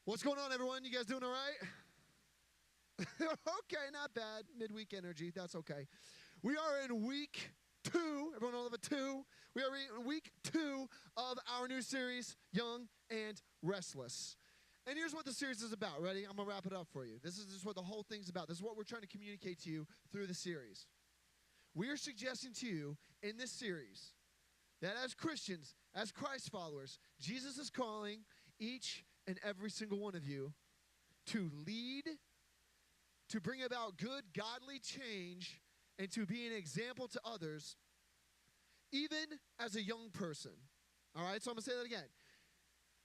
What's going on, everyone? You guys doing all right? Okay, not bad. Midweek energy. That's okay. We are in week 2. Everyone know the 2? We are in week 2 of our new series, Young and Restless. And here's what the series is about. Ready? I'm going to wrap it up for you. This is what the whole thing's about. This is what we're trying to communicate to you through the series. We are suggesting to you in this series that as Christians, as Christ followers, Jesus is calling each and every single one of you to lead, to bring about good, godly change, and to be an example to others, even as a young person. All right, so I'm going to say that again.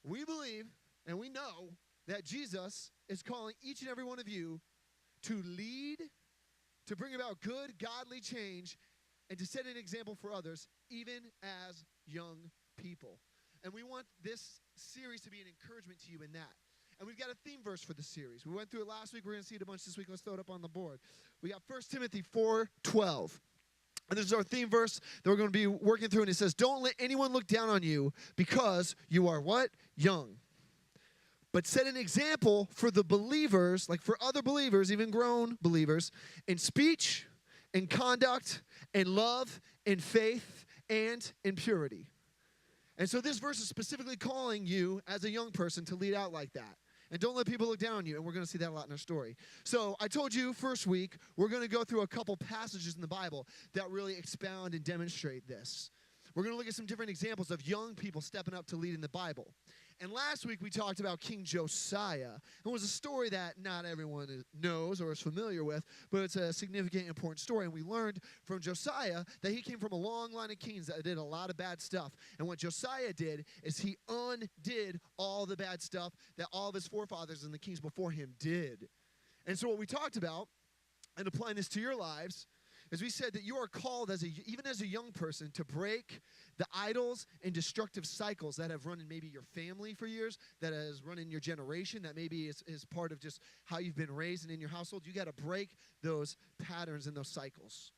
We believe and we know that Jesus is calling each and every one of you to lead, to bring about good, godly change, and to set an example for others, even as young people. And we want this series to be an encouragement to you in that. And we've got a theme verse for the series. We went through it last week. We're going to see it a bunch this week. Let's throw it up on the board. We got 1 Timothy 4:12. And this is our theme verse that we're going to be working through. And it says, don't let anyone look down on you because you are what? Young. But set an example for the believers, like for other believers, even grown believers, in speech, in conduct, in love, in faith, and in purity. And so this verse is specifically calling you as a young person to lead out like that. And don't let people look down on you. And we're going to see that a lot in our story. So I told you first week, we're going to go through a couple passages in the Bible that really expound and demonstrate this. We're going to look at some different examples of young people stepping up to lead in the Bible. And last week we talked about King Josiah. It was a story that not everyone knows or is familiar with, but it's a significant, important story. And we learned from Josiah that he came from a long line of kings that did a lot of bad stuff. And what Josiah did is he undid all the bad stuff that all of his forefathers and the kings before him did. And so what we talked about, and applying this to your lives, as we said that you are called, even as a young person, to break the idols and destructive cycles that have run in maybe your family for years, that has run in your generation, that maybe is part of just how you've been raised and in your household. You got to break those patterns and those cycles.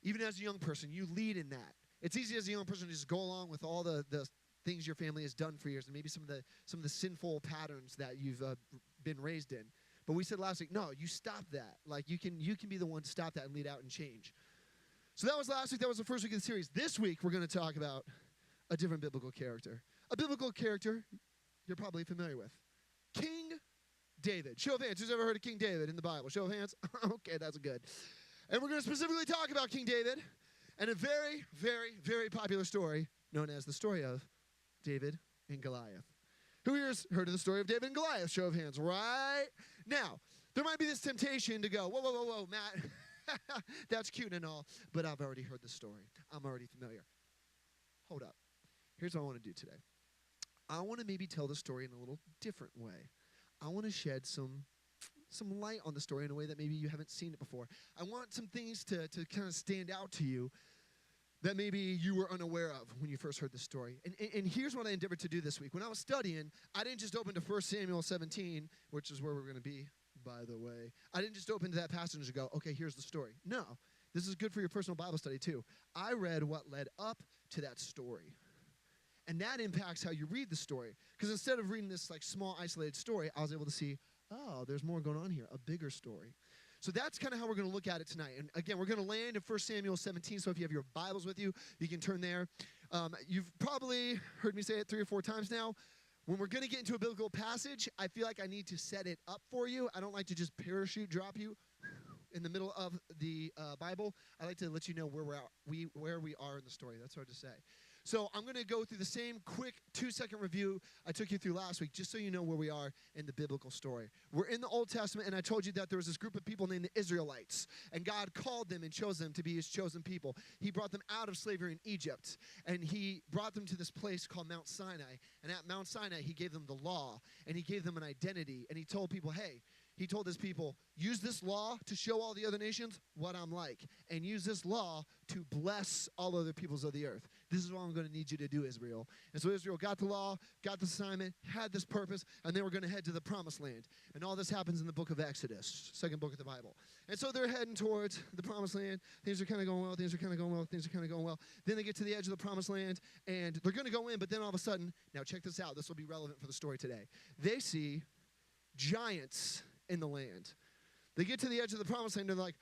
Even as a young person, you lead in that. It's easy as a young person to just go along with all the things your family has done for years and maybe some of the sinful patterns that you've been raised in. But we said last week, no, you stop that. Like you can be the one to stop that and lead out and change. So that was last week. That was the first week of the series. This week, we're going to talk about a different biblical character. A biblical character you're probably familiar with. King David. Show of hands. Who's ever heard of King David in the Bible? Show of hands. Okay, that's good. And we're going to specifically talk about King David and a very, very, very popular story known as the story of David and Goliath. Who here's heard of the story of David and Goliath? Show of hands. Right? Now, there might be this temptation to go, whoa, Matt. That's cute and all, but I've already heard the story. I'm already familiar. Hold up. Here's what I want to do today. I want to maybe tell the story in a little different way. I want to shed some light on the story in a way that maybe you haven't seen it before. I want some things to kind of stand out to you that maybe you were unaware of when you first heard the story. And here's what I endeavored to do this week. When I was studying, I didn't just open to 1 Samuel 17, which is where we're going to be, by the way. I didn't just open to that passage and go, okay, here's the story. No, this is good for your personal Bible study too. I read what led up to that story. And that impacts how you read the story. Because instead of reading this like small, isolated story, I was able to see, oh, there's more going on here, a bigger story. So that's kind of how we're going to look at it tonight. And again, we're going to land in 1 Samuel 17. So if you have your Bibles with you, you can turn there. You've probably heard me say it 3 or 4 times now. When we're going to get into a biblical passage, I feel like I need to set it up for you. I don't like to just parachute drop you in the middle of the Bible. I like to let you know where we are in the story. That's hard to say. So I'm going to go through the same quick 2-second review I took you through last week, just so you know where we are in the biblical story. We're in the Old Testament, and I told you that there was this group of people named the Israelites, and God called them and chose them to be his chosen people. He brought them out of slavery in Egypt, and he brought them to this place called Mount Sinai. And at Mount Sinai, he gave them the law, and he gave them an identity, and he told people, hey, he told his people, use this law to show all the other nations what I'm like, and use this law to bless all other peoples of the earth. This is what I'm going to need you to do, Israel. And so Israel got the law, got the assignment, had this purpose, and they were going to head to the promised land. And all this happens in the book of Exodus, second book of the Bible. And so they're heading towards the promised land. Things are kind of going well, things are kind of going well, things are kind of going well. Then they get to the edge of the promised land, and they're going to go in, but then all of a sudden, now check this out. This will be relevant for the story today. They see giants in the land. They get to the edge of the promised land and they're like,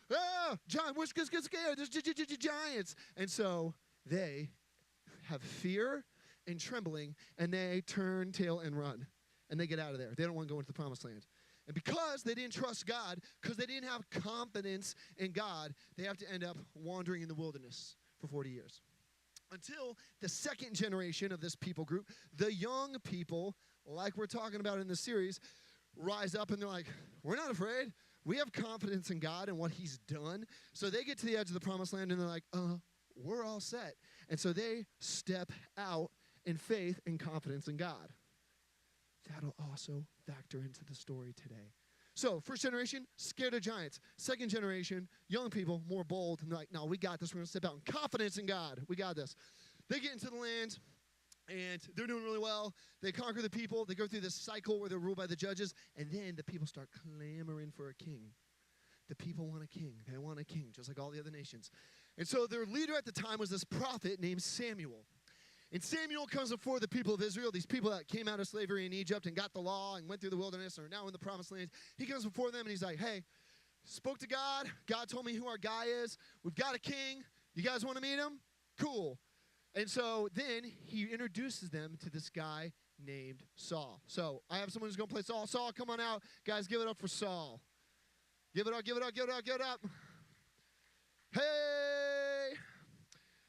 giant, we're scared, there's giants. And so they have fear and trembling, and they turn tail and run. And they get out of there. They don't want to go into the promised land. And because they didn't trust God, because they didn't have confidence in God, they have to end up wandering in the wilderness for 40 years. Until the second generation of this people group, the young people, like we're talking about in this series, rise up and they're like, we're not afraid. We have confidence in God and what he's done. So they get to the edge of the promised land and they're like, we're all set. And so they step out in faith and confidence in God. That'll also factor into the story today. So, first generation, scared of giants. Second generation, young people, more bold. And they're like, no, we got this. We're going to step out in confidence in God. We got this. They get into the land, and they're doing really well. They conquer the people. They go through this cycle where they're ruled by the judges. And then the people start clamoring for a king. The people want a king. They want a king, just like all the other nations. And so their leader at the time was this prophet named Samuel. And Samuel comes before the people of Israel, these people that came out of slavery in Egypt and got the law and went through the wilderness and are now in the promised land. He comes before them and he's like, hey, spoke to God. God told me who our guy is. We've got a king. You guys want to meet him? Cool. And so then he introduces them to this guy named Saul. So I have someone who's going to play Saul. Saul, come on out. Guys, give it up for Saul. Give it up, give it up, give it up, give it up. Hey!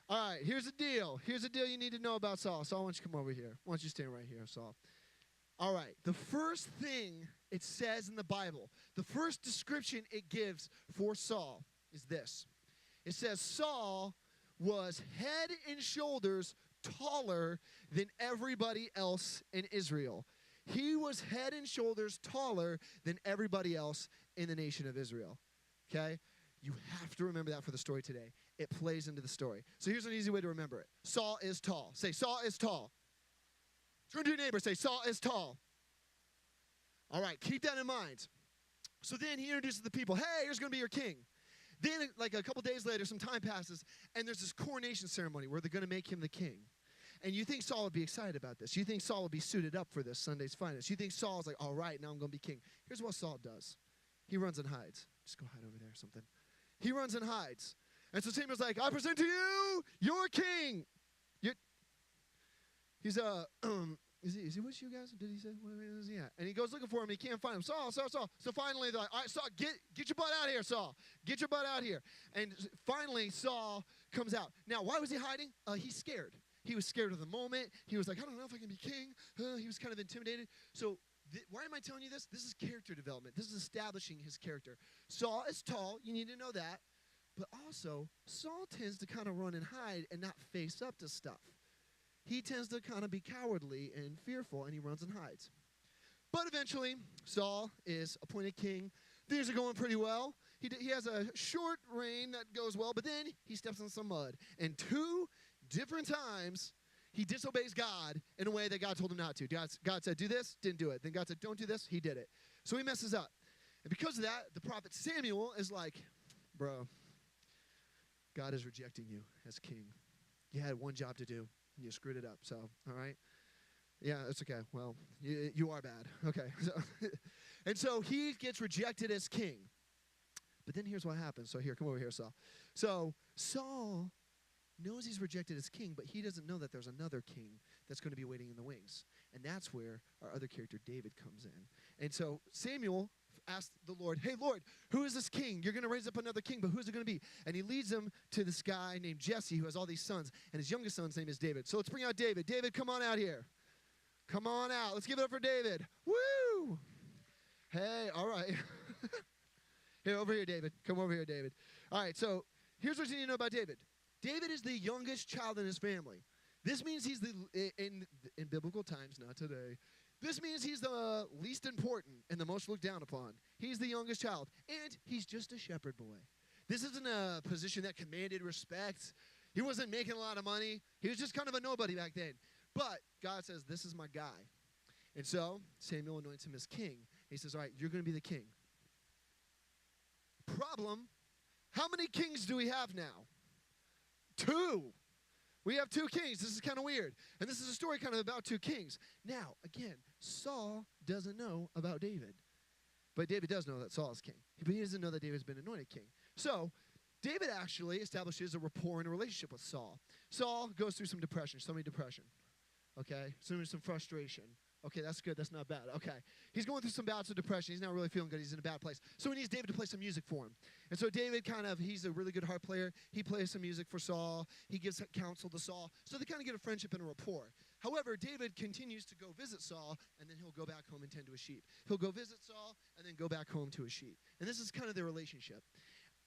All right, here's the deal. Here's the deal you need to know about Saul. Saul, why don't you come over here? Why don't you stand right here, Saul? All right, the first thing it says in the Bible, the first description it gives for Saul is this. It says Saul was head and shoulders taller than everybody else in Israel. He was head and shoulders taller than everybody else in the nation of Israel. Okay? You have to remember that for the story today. It plays into the story. So here's an easy way to remember it. Saul is tall. Say, Saul is tall. Turn to your neighbor. Say, Saul is tall. All right, keep that in mind. So then he introduces the people. Hey, here's going to be your king. Then, like a couple days later, some time passes, and there's this coronation ceremony where they're going to make him the king. And you think Saul would be excited about this. You think Saul would be suited up for this, Sunday's finest. You think Saul's like, all right, now I'm going to be king. Here's what Saul does. He runs and hides. Just go hide over there or something. He runs and hides. And so Samuel's like, I present to you your king. He's is he with you guys? Did he say? Where is he at? And he goes looking for him. He can't find him. Saul. So finally they're like, all right, Saul, get your butt out here, Saul. Get your butt out here. And finally Saul comes out. Now, why was he hiding? He's scared. He was scared of the moment. He was like, I don't know if I can be king. He was kind of intimidated. So why am I telling you this? This is character development. This is establishing his character. Saul is tall. You need to know that. But also, Saul tends to kind of run and hide and not face up to stuff. He tends to kind of be cowardly and fearful, and he runs and hides. But eventually, Saul is appointed king. Things are going pretty well. He has a short reign that goes well, but then he steps in some mud. And 2 different times, he disobeys God in a way that God told him not to. God said, do this, didn't do it. Then God said, don't do this, he did it. So he messes up. And because of that, the prophet Samuel is like, bro, God is rejecting you as king. You had one job to do, and you screwed it up. So, all right? Yeah, it's okay. Well, you are bad. Okay. And so he gets rejected as king. But then here's what happens. So here, come over here, Saul. So Saul knows he's rejected as king, but he doesn't know that there's another king that's going to be waiting in the wings. And that's where our other character, David, comes in. And so Samuel asked the Lord, hey, Lord, who is this king? You're going to raise up another king, but who's it going to be? And he leads him to this guy named Jesse, who has all these sons, and his youngest son's name is David. So let's bring out David. David, come on out here. Come on out. Let's give it up for David. Woo! Hey, all right. Here, over here, David. Come over here, David. All right, so here's what you need to know about David. David is the youngest child in his family. This means he's in biblical times, not today. This means he's the least important and the most looked down upon. He's the youngest child, and he's just a shepherd boy. This isn't a position that commanded respect. He wasn't making a lot of money. He was just kind of a nobody back then. But God says, this is my guy. And so Samuel anoints him as king. He says, all right, you're going to be the king. Problem, how many kings do we have now? 2. We have 2 kings. This is kind of weird. And this is a story kind of about 2 kings. Now, again, Saul doesn't know about David. But David does know that Saul is king. But he doesn't know that David's been anointed king. So David actually establishes a rapport and a relationship with Saul. Saul goes through some depression, okay? Some frustration. Okay, that's good. That's not bad. Okay. He's going through some bouts of depression. He's not really feeling good. He's in a bad place. So he needs David to play some music for him. And so David he's a really good harp player. He plays some music for Saul. He gives counsel to Saul. So they kind of get a friendship and a rapport. However, David continues to go visit Saul, and then he'll go back home and tend to his sheep. He'll go visit Saul, and then go back home to his sheep. And this is kind of their relationship.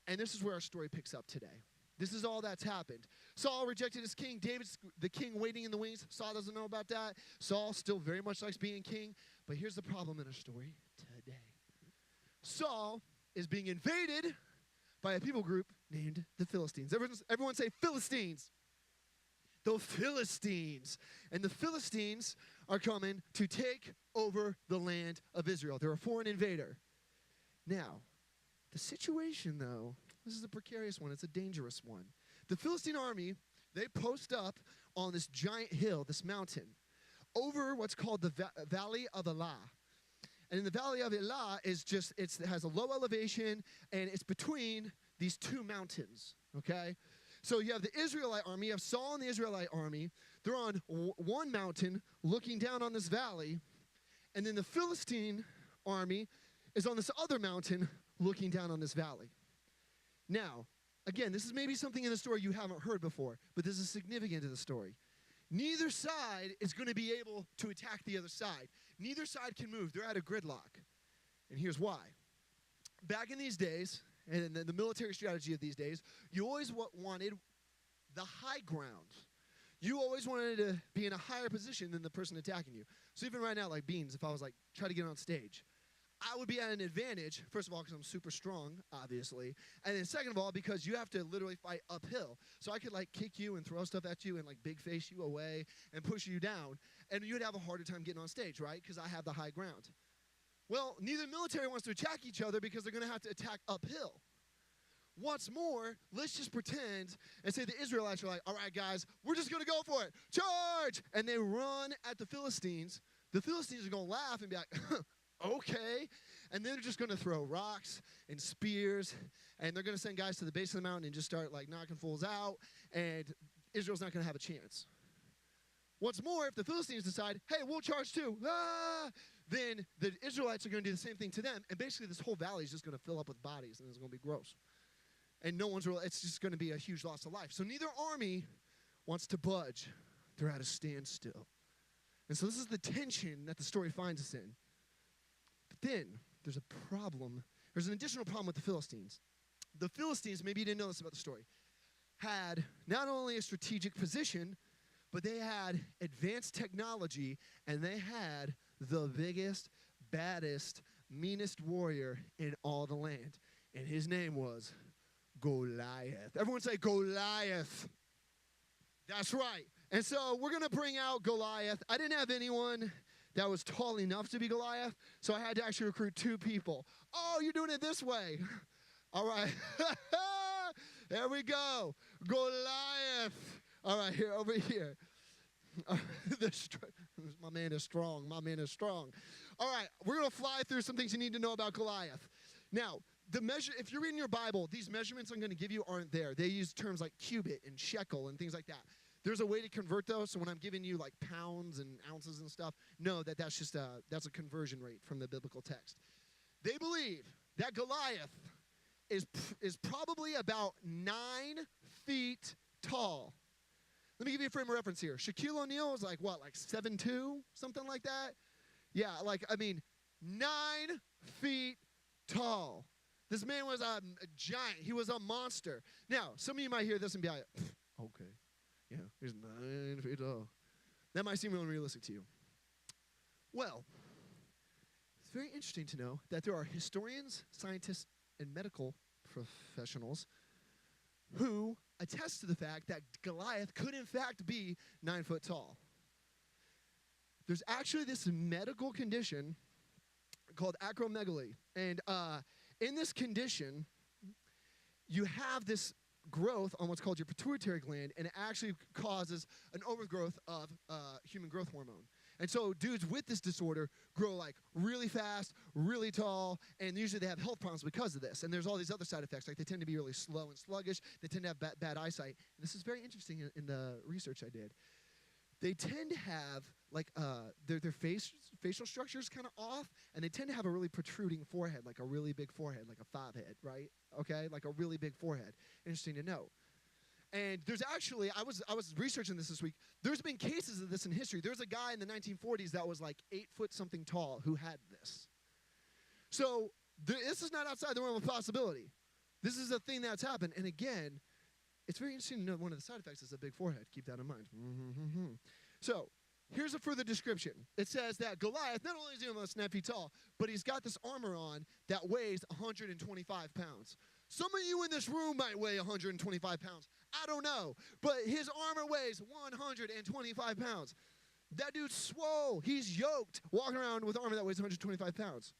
And this is where our story picks up today. This is all that's happened. Saul rejected his king. David's the king waiting in the wings. Saul doesn't know about that. Saul still very much likes being king. But here's the problem in our story today. Saul is being invaded by a people group named the Philistines. Everyone say Philistines. The Philistines. And the Philistines are coming to take over the land of Israel. They're a foreign invader. Now, the situation, though, this is a precarious one. It's a dangerous one. The Philistine army, they post up on this giant hill, this mountain, over what's called the Valley of Elah. And in the Valley of Elah it has a low elevation, and it's between these two mountains, okay? So you have the Israelite army, you have Saul and the Israelite army. They're on one mountain looking down on this valley, and then the Philistine army is on this other mountain looking down on this valley. Now, again, this is maybe something in the story you haven't heard before, but this is significant to the story. Neither side is going to be able to attack the other side. Neither side can move. They're at a gridlock. And here's why. Back in these days, and in the military strategy of these days, you always wanted the high ground. You always wanted to be in a higher position than the person attacking you. So even right now, like Beans, if I was like, try to get on stage, I would be at an advantage, first of all, because I'm super strong, obviously. And then second of all, because you have to literally fight uphill. So I could like kick you and throw stuff at you and like big face you away and push you down. And you'd have a harder time getting on stage, right? Because I have the high ground. Well, neither military wants to attack each other because they're going to have to attack uphill. What's more, let's just pretend and say the Israelites are like, all right, guys, we're just going to go for it. Charge! And they run at the Philistines. The Philistines are going to laugh and be like, okay. And then they're just going to throw rocks and spears, and they're going to send guys to the base of the mountain and just start like knocking fools out, and Israel's not going to have a chance. What's more, if the Philistines decide, hey, we'll charge too, then the Israelites are going to do the same thing to them, and basically this whole valley is just going to fill up with bodies, and it's going to be gross. And it's just going to be a huge loss of life. So neither army wants to budge. They're at a standstill. And so this is the tension that the story finds us in. But then there's a problem. There's an additional problem with the Philistines. The Philistines, maybe you didn't know this about the story, had not only a strategic position, but they had advanced technology, and they had the biggest, baddest, meanest warrior in all the land. And his name was Goliath. Everyone say Goliath. That's right. And so we're going to bring out Goliath. I didn't have anyone that was tall enough to be Goliath, so I had to actually recruit 2 people. Oh, you're doing it this way. All right. There we go. Goliath. All right, here, over here. My man is strong. My man is strong. All right, we're going to fly through some things you need to know about Goliath. Now, if you're reading your Bible, these measurements I'm going to give you aren't there. They use terms like cubit and shekel and things like that. There's a way to convert those, so when I'm giving you like pounds and ounces and stuff, know that that's just that's a conversion rate from the biblical text. They believe that Goliath is probably about 9 feet tall. Let me give you a frame of reference here. Shaquille O'Neal is like what, like 7'2", something like that? Yeah, 9 feet tall. This man was a giant. He was a monster. Now, some of you might hear this and be like, okay, yeah, he's 9 feet tall. That might seem unrealistic to you. Well, it's very interesting to know that there are historians, scientists, and medical professionals who attest to the fact that Goliath could in fact be 9 foot tall. There's actually this medical condition called acromegaly. And in this condition, you have this growth on what's called your pituitary gland, and it actually causes an overgrowth of human growth hormone. And so dudes with this disorder grow like really fast, really tall, and usually they have health problems because of this. And there's all these other side effects, like they tend to be really slow and sluggish. They tend to have bad eyesight. And this is very interesting in the research I did. They tend to have like their facial structure is kind of off, and they tend to have a really protruding forehead, like a really big forehead, like a fob head, right? Okay, like a really big forehead. Interesting to know. And there's actually, I was researching this week. There's been cases of this in history. There's a guy in the 1940s that was like 8 foot something tall who had this. So this is not outside the realm of possibility. This is a thing that's happened. And again, it's very interesting to know one of the side effects is a big forehead. Keep that in mind. So here's a further description. It says that Goliath, not only is he almost 9 feet tall, but he's got this armor on that weighs 125 pounds. Some of you in this room might weigh 125 pounds. I don't know. But his armor weighs 125 pounds. That dude's swole. He's yoked, walking around with armor that weighs 125 pounds.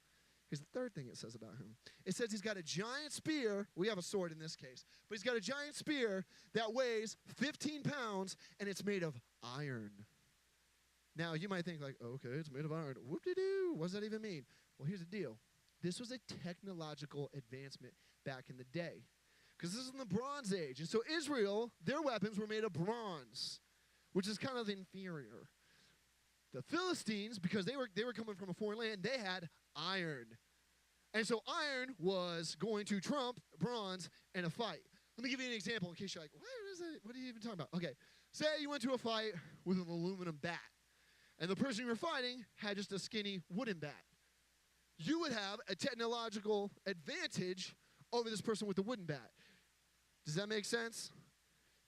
Here's the third thing it says about him. It says he's got a giant spear. We have a sword in this case. But he's got a giant spear that weighs 15 pounds, and it's made of iron. Now, you might think, like, okay, it's made of iron. Whoop-de-doo. What does that even mean? Well, here's the deal. This was a technological advancement back in the day, because this is in the Bronze Age. And so Israel, their weapons were made of bronze, which is kind of inferior. The Philistines, because they were coming from a foreign land, they had iron. And so iron was going to trump bronze in a fight. Let me give you an example in case you're like, what are you even talking about? Okay, say you went to a fight with an aluminum bat, and the person you were fighting had just a skinny wooden bat. You would have a technological advantage over this person with the wooden bat. Does that make sense?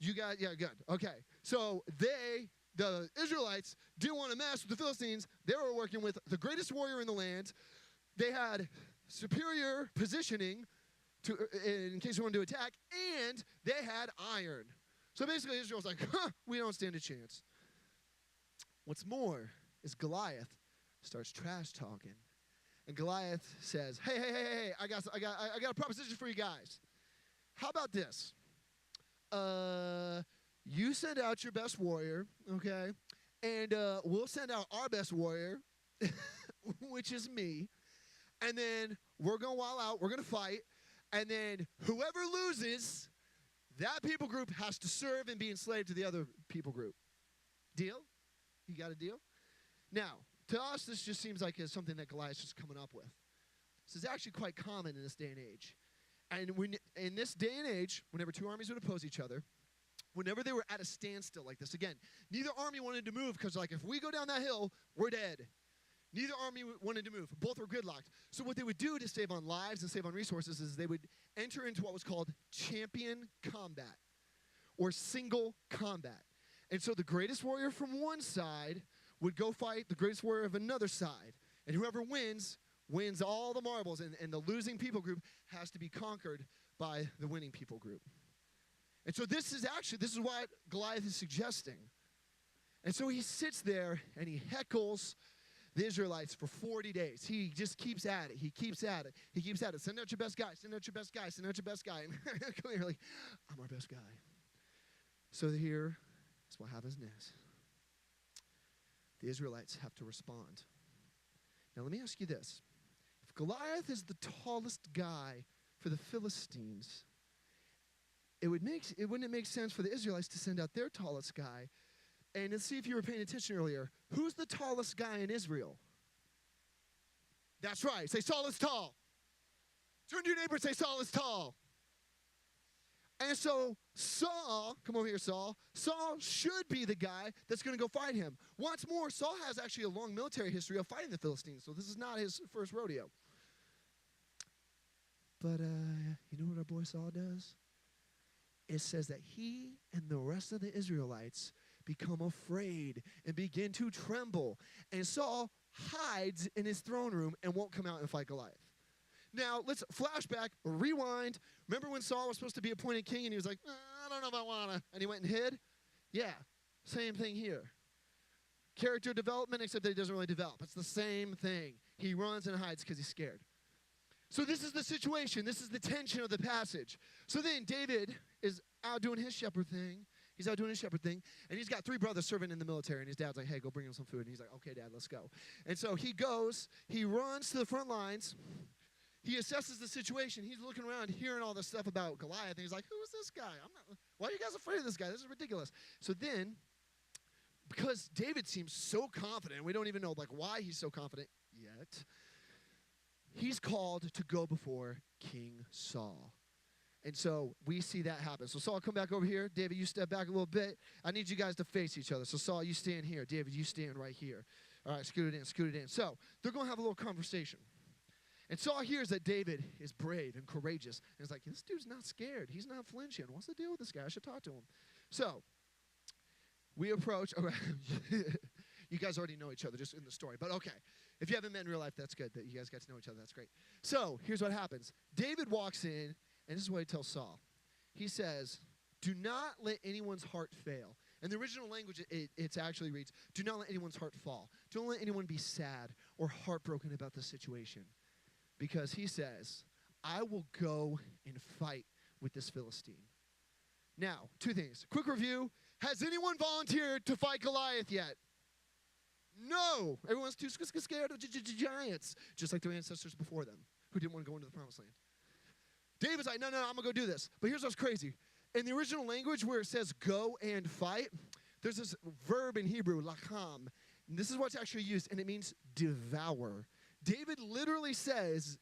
Yeah, good. Okay. So the Israelites didn't want to mess with the Philistines. They were working with the greatest warrior in the land. They had superior positioning in case they wanted to attack, and they had iron. So basically Israel's like, we don't stand a chance. What's more is Goliath starts trash talking. And Goliath says, hey, I got a proposition for you guys. How about this? You send out your best warrior, okay? And we'll send out our best warrior, which is me. And then we're going to wall out. We're going to fight. And then whoever loses, that people group has to serve and be enslaved to the other people group. Deal? You got a deal? Now, to us, this just seems like it's something that Goliath's just coming up with. This is actually quite common in this day and age. And in this day and age, whenever two armies would oppose each other, whenever they were at a standstill like this, again, neither army wanted to move because, like, if we go down that hill, we're dead. Neither army wanted to move. Both were gridlocked. So what they would do to save on lives and save on resources is they would enter into what was called champion combat or single combat. And so the greatest warrior from one side would go fight the greatest warrior of another side. And whoever wins all the marbles, and the losing people group has to be conquered by the winning people group. And so this is what Goliath is suggesting. And so he sits there and he heckles the Israelites for 40 days. He just keeps at it. He keeps at it. Send out your best guy. Send out your best guy. Send out your best guy. And clearly, I'm our best guy. So here is what happens next. The Israelites have to respond. Now, let me ask you this. If Goliath is the tallest guy for the Philistines, wouldn't it make sense for the Israelites to send out their tallest guy? And let's see if you were paying attention earlier. Who's the tallest guy in Israel? That's right. Say, Saul is tall. Turn to your neighbor and say, Saul is tall. And so Saul, come over here, Saul. Saul should be the guy that's going to go fight him. Once more, Saul has actually a long military history of fighting the Philistines, so this is not his first rodeo. But you know what our boy Saul does? It says that he and the rest of the Israelites become afraid and begin to tremble. And Saul hides in his throne room and won't come out and fight Goliath. Now, let's flashback, rewind. Remember when Saul was supposed to be appointed king and he was like, I don't know if I want to, and he went and hid? Yeah, same thing here. Character development, except that he doesn't really develop. It's the same thing. He runs and hides because he's scared. So this is the situation. This is the tension of the passage. So then David is out doing his shepherd thing. He's out doing his shepherd thing, and he's got 3 brothers serving in the military, and his dad's like, hey, go bring him some food. And he's like, okay, Dad, let's go. And so he goes, he runs to the front lines. He assesses the situation. He's looking around, hearing all this stuff about Goliath, and he's like, who is this guy? Why are you guys afraid of this guy? This is ridiculous. So then, because David seems so confident, we don't even know like why he's so confident yet, he's called to go before King Saul. And so we see that happen. So Saul, come back over here. David, you step back a little bit. I need you guys to face each other. So Saul, you stand here. David, you stand right here. All right, scoot it in. So they're going to have a little conversation. And Saul hears that David is brave and courageous. And he's like, this dude's not scared. He's not flinching. What's the deal with this guy? I should talk to him. So we approach. Okay. You guys already know each other just in the story. But okay, if you haven't met in real life, that's good that you guys got to know each other. That's great. So here's what happens. David walks in. And this is what he tells Saul. He says, do not let anyone's heart fail. In the original language, it actually reads, do not let anyone's heart fall. Don't let anyone be sad or heartbroken about the situation. Because he says, I will go and fight with this Philistine. Now, 2 things. Quick review. Has anyone volunteered to fight Goliath yet? No. Everyone's too scared of giants, just like their ancestors before them who didn't want to go into the promised land. David's like, no, I'm going to go do this. But here's what's crazy. In the original language where it says go and fight, there's this verb in Hebrew, lacham. And this is what's actually used, and it means devour. David literally says,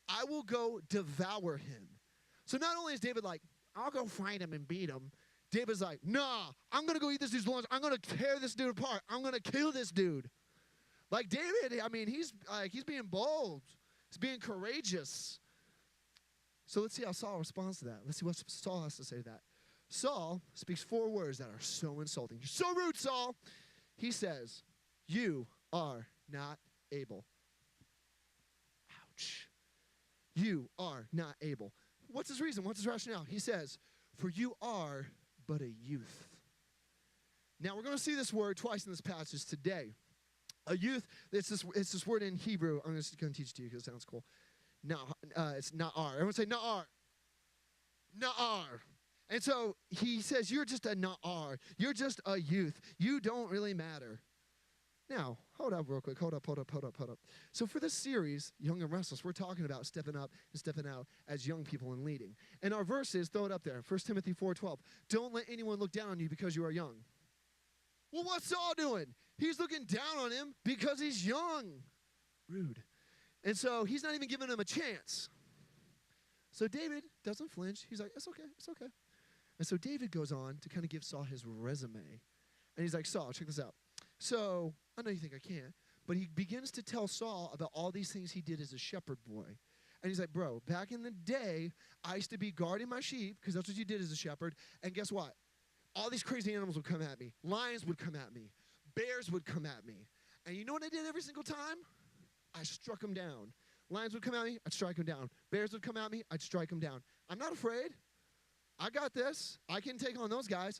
I will go devour him. So not only is David like, I'll go fight him and beat him, David's like, nah, I'm going to go eat this dude's lunch. I'm going to tear this dude apart. I'm going to kill this dude. Like David, I mean, he's being bold. He's being courageous. So let's see how Saul responds to that. Let's see what Saul has to say to that. Saul speaks 4 words that are so insulting. You're so rude, Saul. He says, you are not able. Ouch. You are not able. What's his reason? What's his rationale? He says, for you are but a youth. Now, we're going to see this word twice in this passage today. A youth, it's this word in Hebrew. I'm just going to teach it to you because it sounds cool. No, it's na'ar. Everyone say na'ar. Na'ar. And so he says, you're just a na'ar. You're just a youth. You don't really matter. Now, hold up real quick. Hold up. So for this series, Young and Restless, we're talking about stepping up and stepping out as young people and leading. And our verse is, throw it up there, 1 Timothy 4:12. Don't let anyone look down on you because you are young. Well, what's Saul doing? He's looking down on him because he's young. Rude. And so he's not even giving him a chance. So David doesn't flinch. He's like, it's okay. And so David goes on to kind of give Saul his resume. And he's like, Saul, check this out. So I know you think I can't, but he begins to tell Saul about all these things he did as a shepherd boy. And he's like, bro, back in the day, I used to be guarding my sheep because that's what you did as a shepherd. And guess what? All these crazy animals would come at me. Lions would come at me. Bears would come at me. And you know what I did every single time? I struck them down. Lions would come at me, I'd strike them down. Bears would come at me, I'd strike them down. I'm not afraid. I got this. I can take on those guys.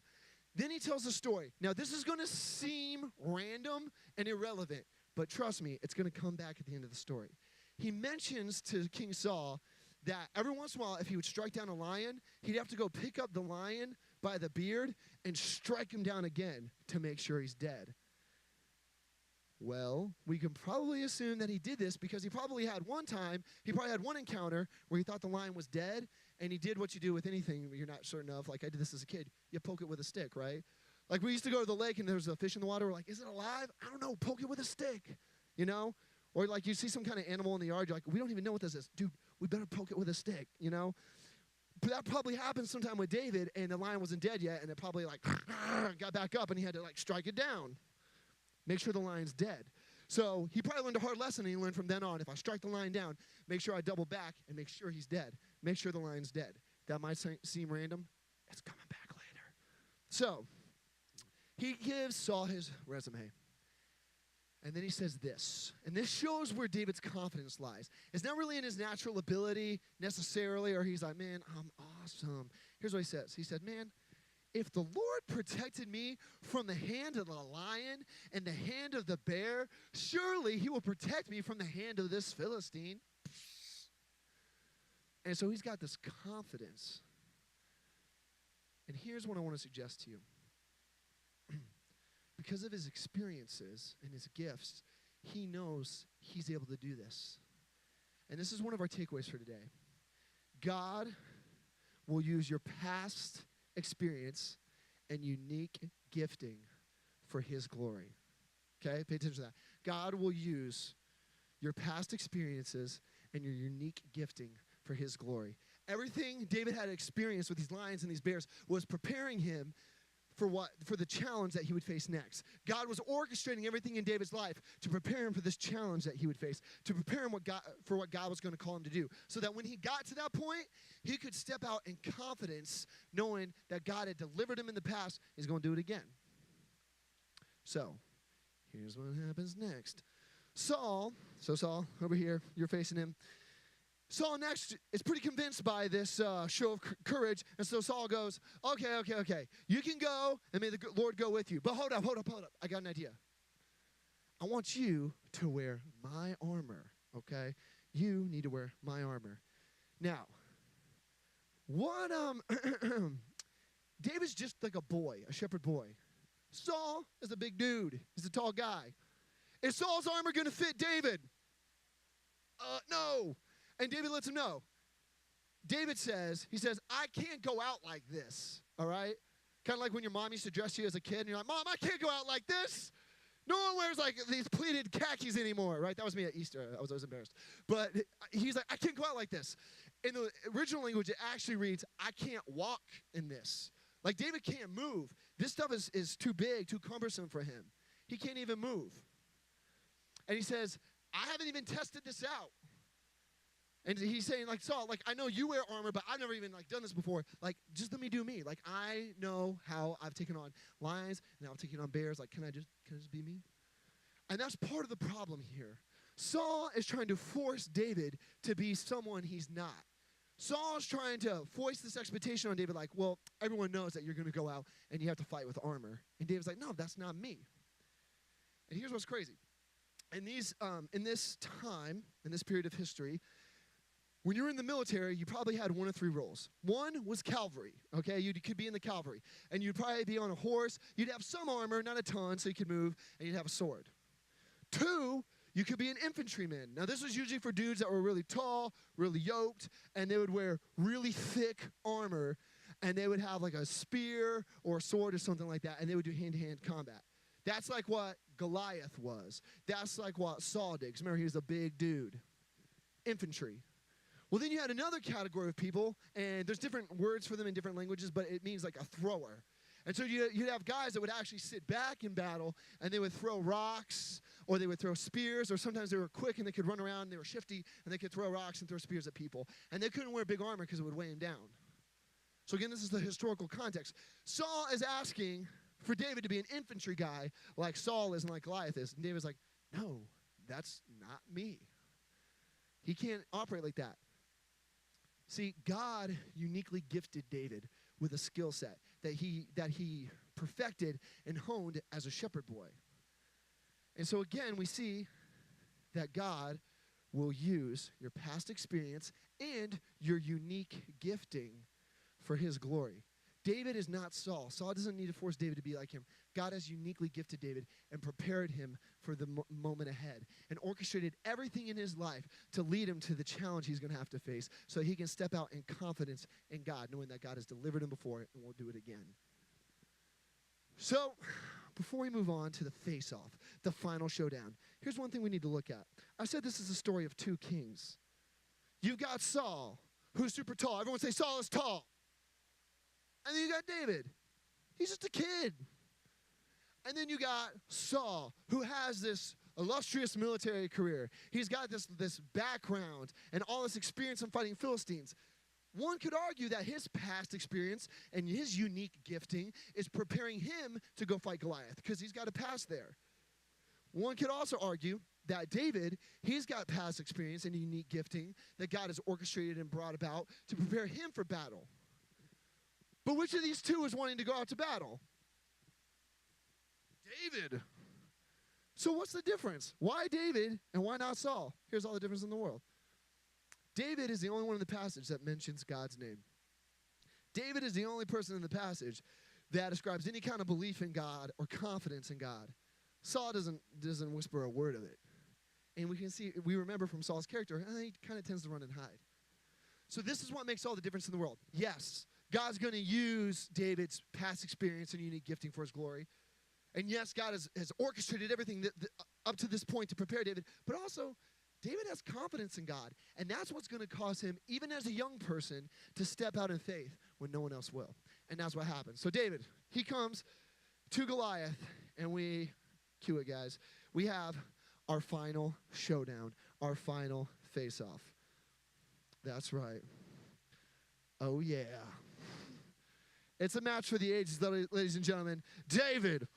Then he tells a story. Now, this is going to seem random and irrelevant, but trust me, it's going to come back at the end of the story. He mentions to King Saul that every once in a while, if he would strike down a lion, he'd have to go pick up the lion by the beard and strike him down again to make sure he's dead. Well, we can probably assume that he did this because he probably had one encounter where he thought the lion was dead, and he did what you do with anything you're not certain of. Like I did this as a kid. You poke it with a stick, right? Like we used to go to the lake and there was a fish in the water. We're like, is it alive? I don't know. Poke it with a stick, you know? Or like you see some kind of animal in the yard. You're like, we don't even know what this is. Dude, we better poke it with a stick, you know? But that probably happened sometime with David, and the lion wasn't dead yet, and it probably like got back up, and he had to like strike it down. Make sure the lion's dead. So he probably learned a hard lesson, and he learned from then on, if I strike the lion down, make sure I double back and make sure he's dead. Make sure the lion's dead. That might seem random. It's coming back later. So he gives Saul his resume. And then he says this. And this shows where David's confidence lies. It's not really in his natural ability necessarily, or he's like, man, I'm awesome. Here's what he says. He said, man, if the Lord protected me from the hand of the lion and the hand of the bear, surely he will protect me from the hand of this Philistine. And so he's got this confidence. And here's what I want to suggest to you. because of his experiences and his gifts, he knows he's able to do this. And this is one of our takeaways for today. God will use your past experience and unique gifting for his glory. Okay? Pay attention to that. God will use your past experiences and your unique gifting for his glory. Everything David had experienced with these lions and these bears was preparing him for the challenge that he would face next. God was orchestrating everything in David's life to prepare him for this challenge that he would face, to prepare him for what God was going to call him to do, so that when he got to that point, he could step out in confidence, knowing that God had delivered him in the past. He's going to do it again. So, here's what happens next. Saul, over here, you're facing him. Saul next is pretty convinced by this show of courage, and so Saul goes, okay, you can go, and may the Lord go with you. But hold up, I got an idea. I want you to wear my armor, okay? You need to wear my armor. Now, what, David's just like a boy, a shepherd boy. Saul is a big dude. He's a tall guy. Is Saul's armor going to fit David? No. And David lets him know. David says, I can't go out like this, all right? Kind of like when your mom used to dress you as a kid, and you're like, Mom, I can't go out like this. No one wears like these pleated khakis anymore, right? That was me at Easter. I was always embarrassed. But he's like, I can't go out like this. In the original language, it actually reads, I can't walk in this. Like David can't move. This stuff is too big, too cumbersome for him. He can't even move. And he says, I haven't even tested this out. And he's saying, like, Saul, like, I know you wear armor, but I've never even, like, done this before. Like, just let me do me. Like, I know how I've taken on lions, and I've taken on bears. Like, can I just be me? And that's part of the problem here. Saul is trying to force David to be someone he's not. Saul's trying to foist this expectation on David, like, well, everyone knows that you're going to go out, and you have to fight with armor. And David's like, no, that's not me. And here's what's crazy. In this time, in this period of history, when you were in the military, you probably had one of three roles. One was cavalry, okay? You could be in the cavalry. And you'd probably be on a horse. You'd have some armor, not a ton, so you could move, and you'd have a sword. Two, you could be an infantryman. Now, this was usually for dudes that were really tall, really yoked, and they would wear really thick armor, and they would have like a spear or a sword or something like that, and they would do hand-to-hand combat. That's like what Goliath was. That's like what Saul did. 'Cause remember, he was a big dude. Infantry. Well, then you had another category of people, and there's different words for them in different languages, but it means like a thrower. And so you'd have guys that would actually sit back in battle, and they would throw rocks, or they would throw spears, or sometimes they were quick, and they could run around, and they were shifty, and they could throw rocks and throw spears at people. And they couldn't wear big armor because it would weigh them down. So again, this is the historical context. Saul is asking for David to be an infantry guy like Saul is and like Goliath is. And David's like, no, that's not me. He can't operate like that. See, God uniquely gifted David with a skill set that he perfected and honed as a shepherd boy. And so again, we see that God will use your past experience and your unique gifting for his glory. David is not Saul. Saul doesn't need to force David to be like him. God has uniquely gifted David and prepared him for the moment ahead and orchestrated everything in his life to lead him to the challenge he's going to have to face so he can step out in confidence in God, knowing that God has delivered him before and will do it again. So, before we move on to the face-off, the final showdown, here's one thing we need to look at. I said this is a story of two kings. You've got Saul, who's super tall. Everyone say Saul is tall. And then you got David. He's just a kid. And then you got Saul, who has this illustrious military career. He's got this background and all this experience in fighting Philistines. One could argue that his past experience and his unique gifting is preparing him to go fight Goliath because he's got a past there. One could also argue that David, he's got past experience and unique gifting that God has orchestrated and brought about to prepare him for battle. But which of these two is wanting to go out to battle? David. So what's the difference? Why David and why not Saul? Here's all the difference in the world. David is the only one in the passage that mentions God's name. David is the only person in the passage that describes any kind of belief in God or confidence in God. Saul doesn't whisper a word of it. And we remember from Saul's character, he kind of tends to run and hide. So this is what makes all the difference in the world. Yes, God's going to use David's past experience and unique gifting for his glory. And yes, God has orchestrated everything up to this point to prepare David. But also, David has confidence in God. And that's what's going to cause him, even as a young person, to step out in faith when no one else will. And that's what happens. So David, he comes to Goliath, and cue it, guys. We have our final showdown, our final face-off. That's right. Oh, yeah. It's a match for the ages, ladies and gentlemen. David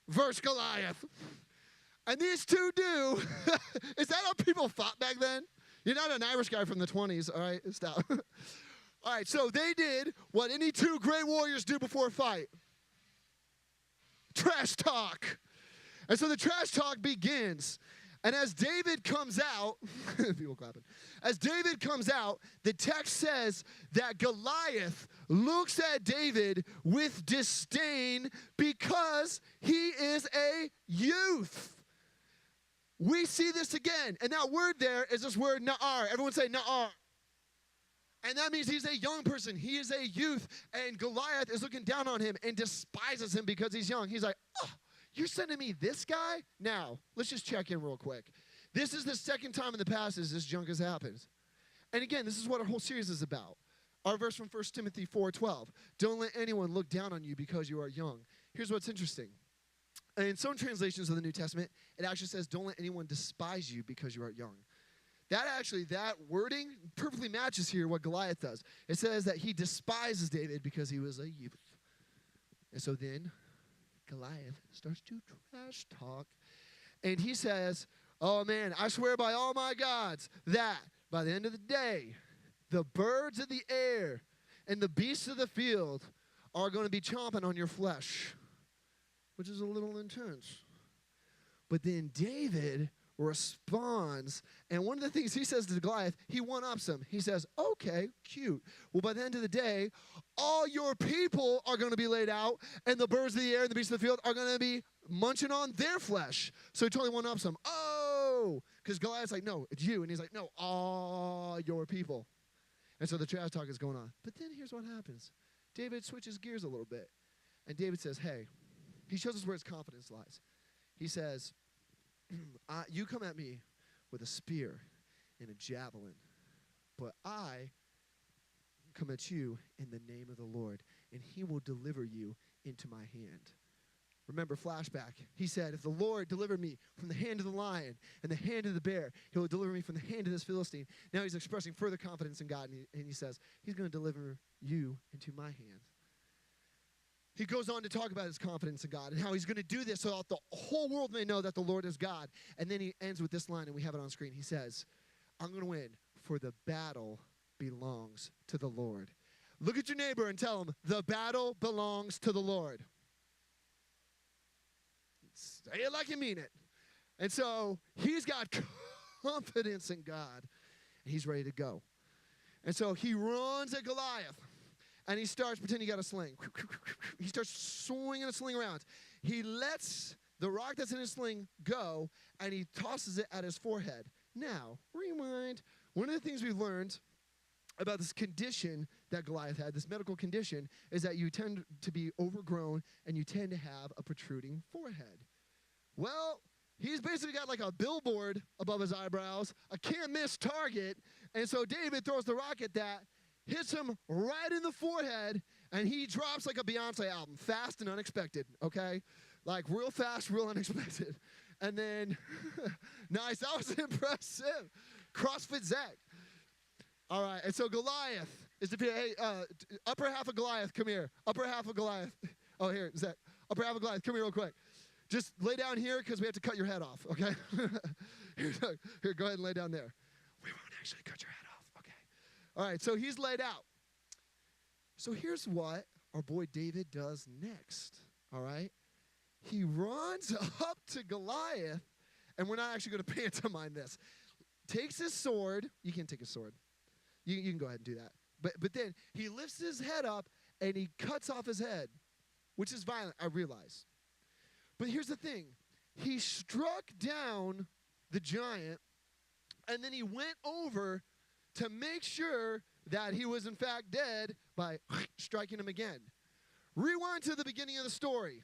versus Goliath. And these two do. Is that how people fought back then? You're not an Irish guy from the 20s, all right? Stop. All right, so they did what any two great warriors do before a fight. Trash talk. And so the trash talk begins. And as David comes out, people clapping. As David comes out, the text says that Goliath looks at David with disdain because he is a youth. We see this again. And that word there is this word na'ar. Everyone say na'ar. And that means he's a young person. He is a youth. And Goliath is looking down on him and despises him because he's young. He's like, oh, you're sending me this guy? Now, let's just check in real quick. This is the second time in the passage this junk has happened. And again, this is what our whole series is about. Our verse from 1 Timothy 4:12. Don't let anyone look down on you because you are young. Here's what's interesting. In some translations of the New Testament, it actually says, don't let anyone despise you because you are young. That wording perfectly matches here what Goliath does. It says that he despises David because he was a youth. And so then Goliath starts to trash talk. And he says, oh man, I swear by all my gods that by the end of the day, the birds of the air and the beasts of the field are going to be chomping on your flesh, which is a little intense. But then David responds, and one of the things he says to Goliath, he one-ups him. He says, okay, cute. Well, by the end of the day, all your people are going to be laid out, and the birds of the air and the beasts of the field are going to be munching on their flesh. So he totally one-ups him. Oh, because Goliath's like, no, it's you. And he's like, no, all your people. And so the trash talk is going on. But then here's what happens. David switches gears a little bit. And David says, hey, he shows us where his confidence lies. He says, you come at me with a spear and a javelin, but I come at you in the name of the Lord, and he will deliver you into my hand. Remember, flashback. He said, if the Lord delivered me from the hand of the lion and the hand of the bear, he will deliver me from the hand of this Philistine. Now he's expressing further confidence in God, and he says, he's going to deliver you into my hand. He goes on to talk about his confidence in God and how he's going to do this so that the whole world may know that the Lord is God. And then he ends with this line, and we have it on screen. He says, I'm going to win, for the battle belongs to the Lord. Look at your neighbor and tell him, the battle belongs to the Lord. Say it like you mean it. And so he's got confidence in God, and he's ready to go. And so he runs at Goliath. And he starts pretending he got a sling. He starts swinging a sling around. He lets the rock that's in his sling go, and he tosses it at his forehead. Now, rewind. One of the things we've learned about this condition that Goliath had, this medical condition, is that you tend to be overgrown, and you tend to have a protruding forehead. Well, he's basically got like a billboard above his eyebrows, a can't-miss target, and so David throws the rock at that, hits him right in the forehead, and he drops like a Beyonce album, fast and unexpected, okay? Like real fast, real unexpected. And then, nice, that was impressive. CrossFit Zach. All right, and so Goliath is defeated. Hey, upper half of Goliath, come here. Upper half of Goliath. Oh, here, Zach. Upper half of Goliath, come here real quick. Just lay down here because we have to cut your head off, okay? Here, go ahead and lay down there. We won't actually cut your head off. All right, so he's laid out. So here's what our boy David does next, all right? He runs up to Goliath, and we're not actually going to pantomime this. Takes his sword. You can take his sword. You can go ahead and do that. But then he lifts his head up, and he cuts off his head. which is violent, I realize. But here's the thing. He struck down the giant, and then he went over to make sure that he was in fact dead by striking him again. Rewind to the beginning of the story.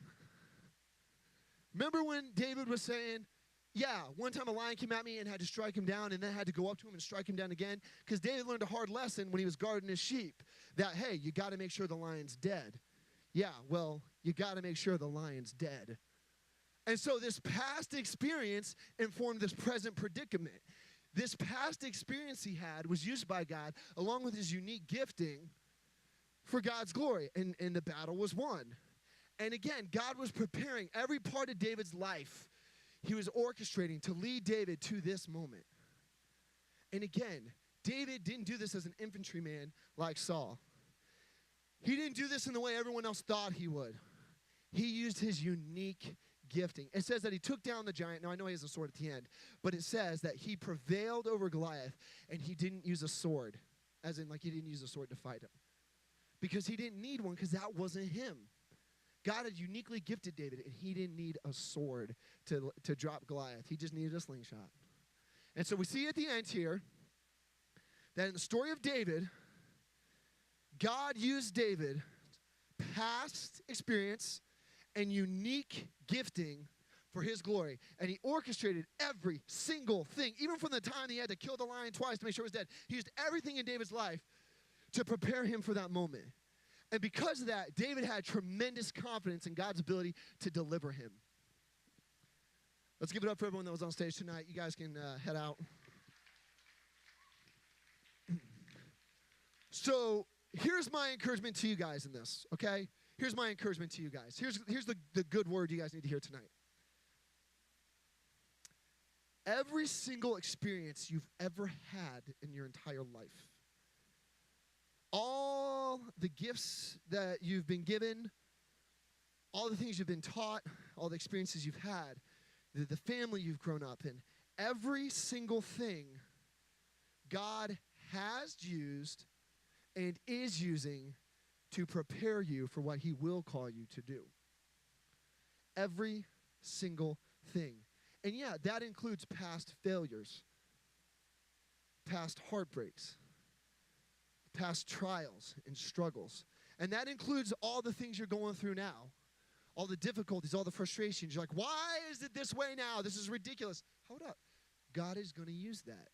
Remember when David was saying, yeah, one time a lion came at me and had to strike him down, and then had to go up to him and strike him down again? Because David learned a hard lesson when he was guarding his sheep, that, hey, you got to make sure the lion's dead. Yeah, well, you got to make sure the lion's dead. And so this past experience informed this present predicament. This past experience he had was used by God, along with his unique gifting, for God's glory, and the battle was won. And again, God was preparing every part of David's life. He was orchestrating to lead David to this moment. And again, David didn't do this as an infantryman like Saul. He didn't do this in the way everyone else thought he would. He used his unique gifting. It says that he took down the giant. Now, I know he has a sword at the end, but it says that he prevailed over Goliath, and he didn't use a sword, as in like he didn't use a sword to fight him, because he didn't need one, because that wasn't him. God had uniquely gifted David, and he didn't need a sword to drop Goliath. He just needed a slingshot. And so we see at the end here that in the story of David, God used David's past experience and unique gifting for his glory. And he orchestrated every single thing, even from the time he had to kill the lion twice to make sure he was dead. He used everything in David's life to prepare him for that moment. And because of that, David had tremendous confidence in God's ability to deliver him. Let's give it up for everyone that was on stage tonight. You guys can head out. So here's my encouragement to you guys in this, okay? Here's my encouragement to you guys. Here's the good word you guys need to hear tonight. Every single experience you've ever had in your entire life, all the gifts that you've been given, all the things you've been taught, all the experiences you've had, the family you've grown up in, every single thing God has used and is using to prepare you for what he will call you to do. Every single thing. And yeah, that includes past failures, past heartbreaks, past trials and struggles. And that includes all the things you're going through now, all the difficulties, all the frustrations. You're like, why is it this way now? This is ridiculous. Hold up. God is going to use that.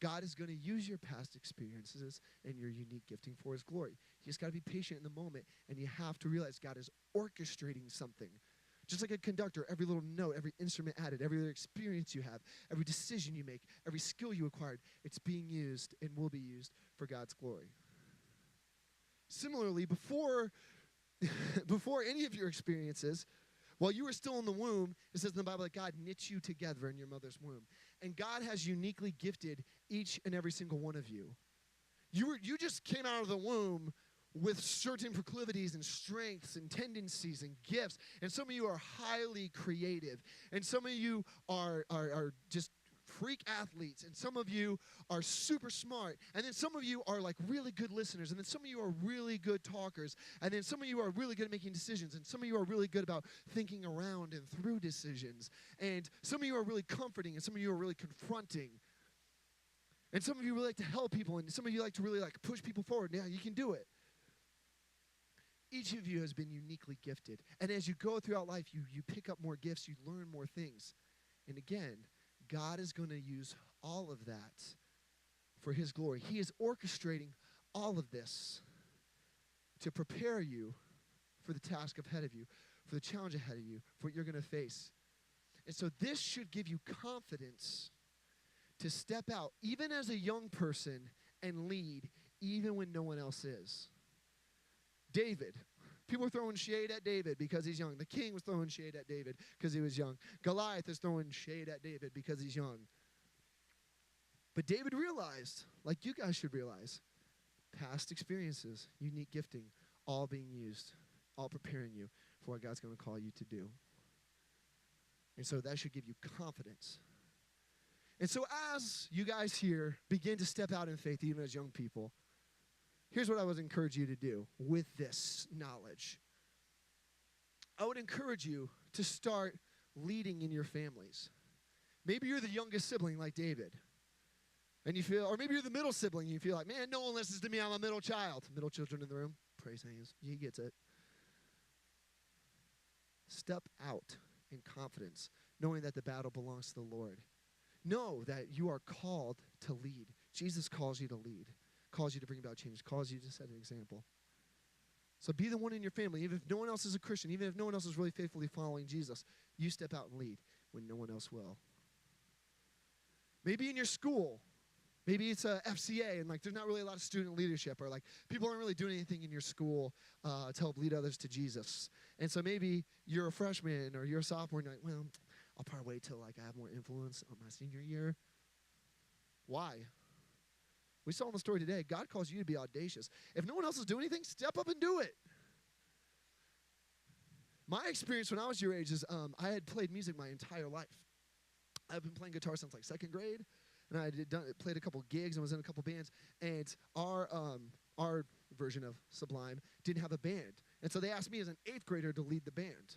God is going to use your past experiences and your unique gifting for his glory. You just got to be patient in the moment, and you have to realize God is orchestrating something. Just like a conductor, every little note, every instrument added, every other experience you have, every decision you make, every skill you acquired, it's being used and will be used for God's glory. Similarly, before any of your experiences, while you were still in the womb, it says in the Bible that God knit you together in your mother's womb. And God has uniquely gifted each and every single one of you. You just came out of the womb with certain proclivities and strengths and tendencies and gifts. And some of you are highly creative. And some of you are just freak athletes. And some of you are super smart. And then some of you are like really good listeners. And then some of you are really good talkers. And then some of you are really good at making decisions. And some of you are really good about thinking around and through decisions. And some of you are really comforting. And some of you are really confronting. And some of you really like to help people. And some of you like to really like push people forward. Yeah, you can do it. Each of you has been uniquely gifted. And as you go throughout life, you pick up more gifts, you learn more things. And again, God is going to use all of that for his glory. He is orchestrating all of this to prepare you for the task ahead of you, for the challenge ahead of you, for what you're going to face. And so this should give you confidence to step out, even as a young person, and lead, even when no one else is. David. People are throwing shade at David because he's young. The king was throwing shade at David because he was young. Goliath is throwing shade at David because he's young. But David realized, like you guys should realize, past experiences, unique gifting, all being used, all preparing you for what God's going to call you to do. And so that should give you confidence. And so as you guys here begin to step out in faith, even as young people, here's what I would encourage you to do with this knowledge. I would encourage you to start leading in your families. Maybe you're the youngest sibling like David. And you feel, or maybe you're the middle sibling and you feel like, man, no one listens to me, I'm a middle child. Middle children in the room, praise hands. He gets it. Step out in confidence, knowing that the battle belongs to the Lord. Know that you are called to lead. Jesus calls you to lead, calls you to bring about change, calls you to set an example. So be the one in your family, even if no one else is a Christian, even if no one else is really faithfully following Jesus, you step out and lead when no one else will. Maybe in your school, maybe it's a FCA and like there's not really a lot of student leadership, or like people aren't really doing anything in your school to help lead others to Jesus. And so maybe you're a freshman or you're a sophomore and you're like, well, I'll probably wait till like I have more influence on my senior year. Why? We saw in the story today, God calls you to be audacious. If no one else is doing anything, step up and do it. My experience when I was your age is I had played music my entire life. I've been playing guitar since like second grade, and I played a couple gigs and was in a couple bands. And our version of Sublime didn't have a band, and so they asked me as an 8th grader to lead the band.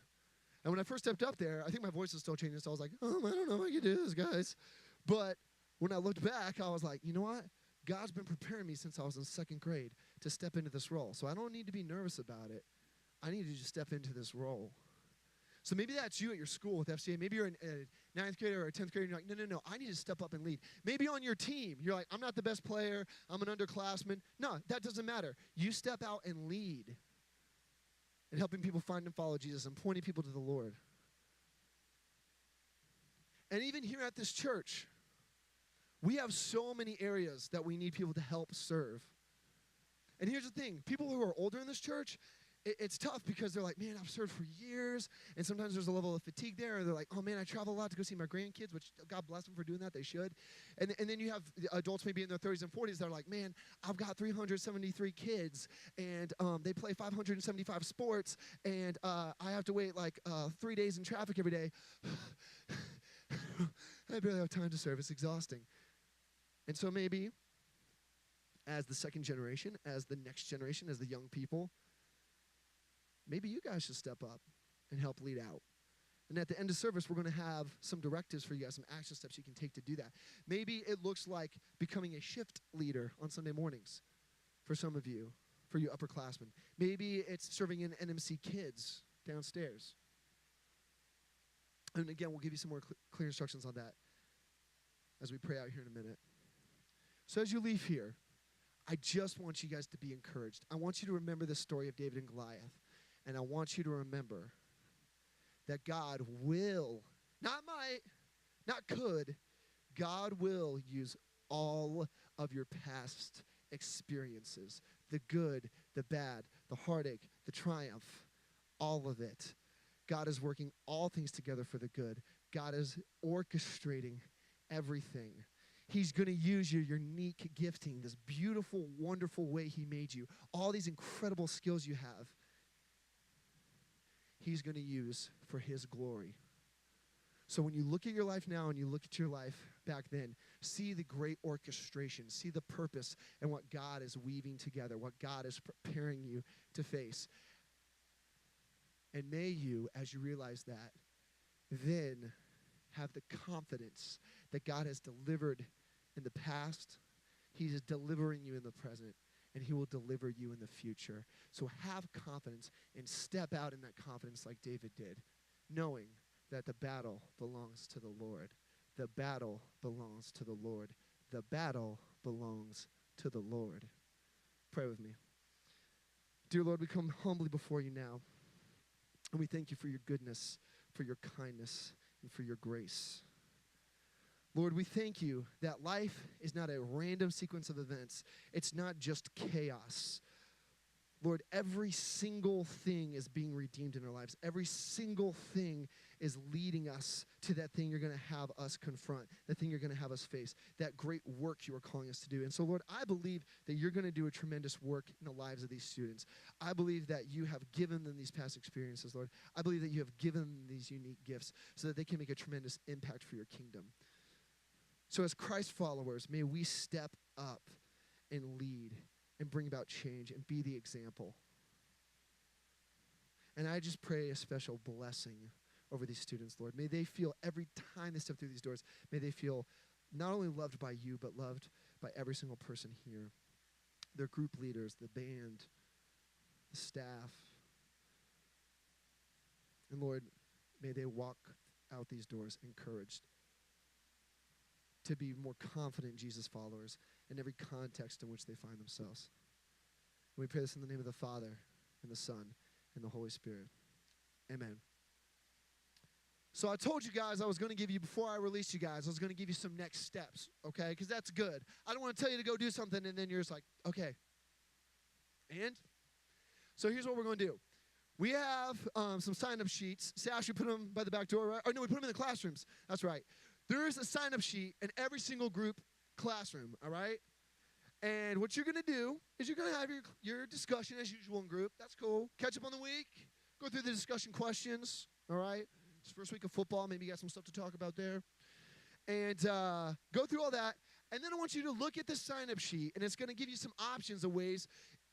And when I first stepped up there, I think my voice was still changing, so I was like, I don't know if I can do this, guys. But when I looked back, I was like, you know what? God's been preparing me since I was in 2nd grade to step into this role. So I don't need to be nervous about it. I need to just step into this role. So maybe that's you at your school with FCA. Maybe you're a 9th grader or a 10th grader, and you're like, no, I need to step up and lead. Maybe on your team, you're like, I'm not the best player. I'm an underclassman. No, that doesn't matter. You step out and lead in helping people find and follow Jesus and pointing people to the Lord. And even here at this church, we have so many areas that we need people to help serve. And here's the thing. People who are older in this church, it's tough because they're like, man, I've served for years. And sometimes there's a level of fatigue there. And they're like, oh, man, I travel a lot to go see my grandkids, which God bless them for doing that. They should. And then you have adults maybe in their 30s and 40s that are like, man, I've got 373 kids. And they play 575 sports. And I have to wait like 3 days in traffic every day. I barely have time to serve. It's exhausting. And so maybe as the second generation, as the next generation, as the young people, maybe you guys should step up and help lead out. And at the end of service, we're going to have some directives for you guys, some action steps you can take to do that. Maybe it looks like becoming a shift leader on Sunday mornings for some of you, for you upperclassmen. Maybe it's serving in NMC Kids downstairs. And again, we'll give you some more clear instructions on that as we pray out here in a minute. So as you leave here, I just want you guys to be encouraged. I want you to remember the story of David and Goliath. And I want you to remember that God will, not might, not could, God will use all of your past experiences, the good, the bad, the heartache, the triumph, all of it. God is working all things together for the good. God is orchestrating everything. He's going to use your unique gifting, this beautiful, wonderful way he made you, all these incredible skills you have. He's going to use for his glory. So when you look at your life now and you look at your life back then, see the great orchestration, see the purpose and what God is weaving together, what God is preparing you to face. And may you, as you realize that, then have the confidence that God has delivered in the past, he is delivering you in the present, and he will deliver you in the future. So have confidence and step out in that confidence like David did, knowing that the battle belongs to the Lord. The battle belongs to the Lord. The battle belongs to the Lord. Pray with me. Dear Lord, we come humbly before you now, and we thank you for your goodness, for your kindness, and for your grace. Lord, we thank you that life is not a random sequence of events. It's not just chaos. Lord, every single thing is being redeemed in our lives. Every single thing is leading us to that thing you're going to have us confront, that thing you're going to have us face, that great work you are calling us to do. And so, Lord, I believe that you're going to do a tremendous work in the lives of these students. I believe that you have given them these past experiences, Lord. I believe that you have given them these unique gifts so that they can make a tremendous impact for your kingdom. So as Christ followers, may we step up and lead and bring about change and be the example. And I just pray a special blessing over these students, Lord. May they feel every time they step through these doors, may they feel not only loved by you, but loved by every single person here. Their group leaders, the band, the staff. And Lord, may they walk out these doors encouraged to be more confident Jesus followers in every context in which they find themselves. And we pray this in the name of the Father, and the Son, and the Holy Spirit. Amen. So I told you guys I was going to give you, before I released you guys, I was going to give you some next steps, okay? Because that's good. I don't want to tell you to go do something, and then you're just like, okay. And? So here's what we're going to do. We have some sign-up sheets. Sash, we put them by the back door, right? Or no, we put them in the classrooms. That's right. There is a sign-up sheet in every single group classroom, all right? And what you're going to do is you're going to have your discussion as usual in group. That's cool. Catch up on the week. Go through the discussion questions, all right? It's first week of football. Maybe you got some stuff to talk about there. And go through all that. And then I want you to look at the sign-up sheet, and it's going to give you some options of ways,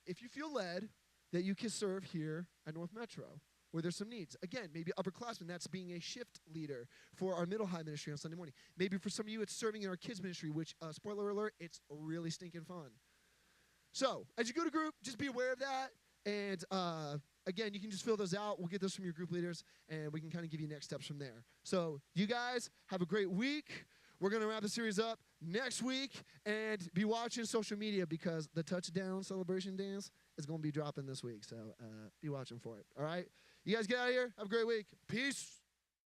if you feel led, that you can serve here at North Metro, where there's some needs. Again, maybe upperclassmen, that's being a shift leader for our middle high ministry on Sunday morning. Maybe for some of you, it's serving in our kids ministry, which, spoiler alert, it's really stinking fun. So, as you go to group, just be aware of that. And, again, you can just fill those out. We'll get those from your group leaders, and we can kind of give you next steps from there. So, you guys, have a great week. We're going to wrap the series up next week, and be watching social media because the touchdown celebration dance is going to be dropping this week. So be watching for it, all right? You guys get out of here. Have a great week. Peace.